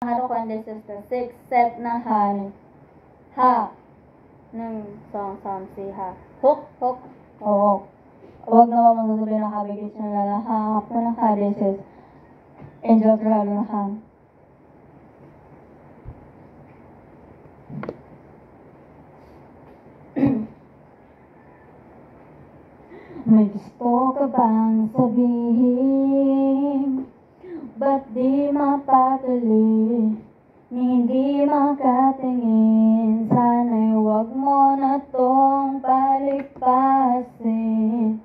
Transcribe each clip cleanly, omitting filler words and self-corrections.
Harukan this is the 6th set na han. Ha. 1, 2, 3, 4, ha. Hook, hook. Oo. Huwag naman magsasabihin ng habigis nyo na lang. Ha, po na ha, this is Angel Corrado na ha. May gusto ka bang sabihin? Ba't di mapakali? Ni hindi makatingin. Sana'y huwag mo na tong palipasin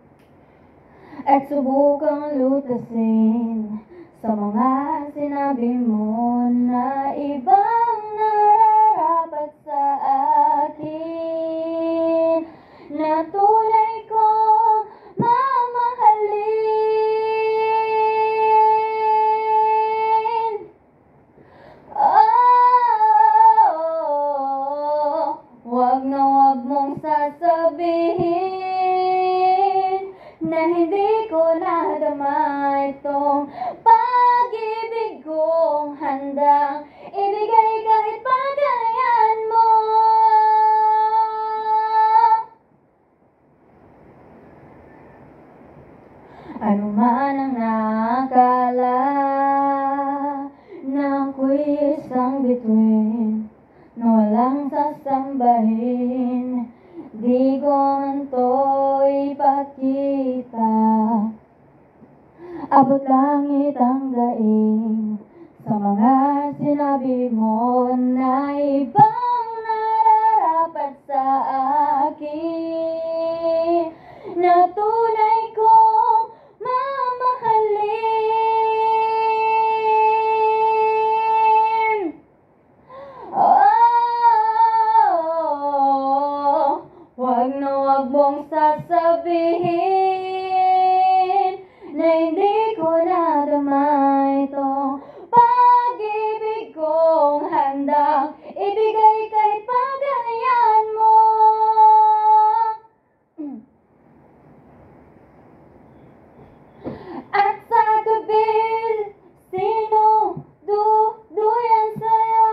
at subukang lutasin sa mga sinabi mo na ibang nararapat sa akin, na tunay ko mamahalin. Wag na wag mong sasabihin na hindi ko nadama itong pag-ibig kong handang ibigay kahit pagkalayan mo. Ano man ang nakakala na ako'y isang bituin na walang sasambahin, di ko man to ipakita. Abot langit ang daing sa mga sinabi mo na ibang nararapat sa akin, na tunay kong mamahalin. Wag na wag mong sasabihin na hindi ko nadama itong pag-ibig kong handang ibigay kahit pagkalayan mo. At sa gabi, sino duduyan sa'yo?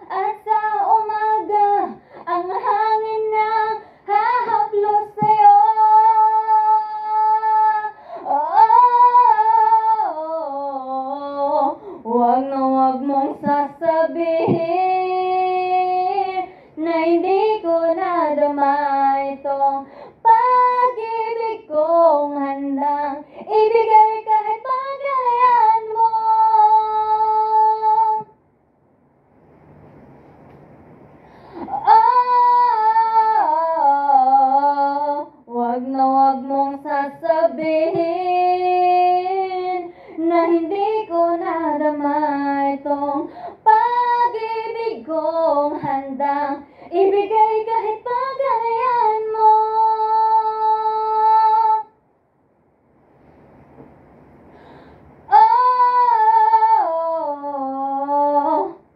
At sa umaga, ang hangin na hahaplos sa'yo. Wag na wag mong sasabihin na hindi ko nadama itong pag-ibig kong handang ibigay kahit pagkalayan mo. Wag na wag mong sasabihin na hindi ko nadama itong pag-ibig kong handang ibigay kahit pagkalayan mo.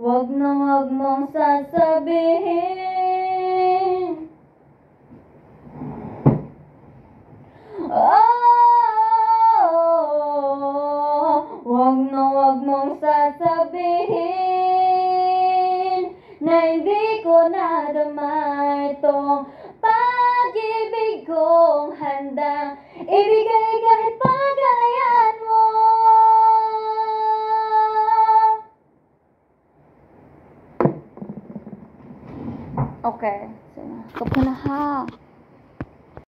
Wag na wag mong sasabihin. Wag na wag mong sasabihin na hindi ko nadama itong pag-ibig kong handang ibigay kahit pagkalayan mo. Okay. Sige. Stop ka na ha.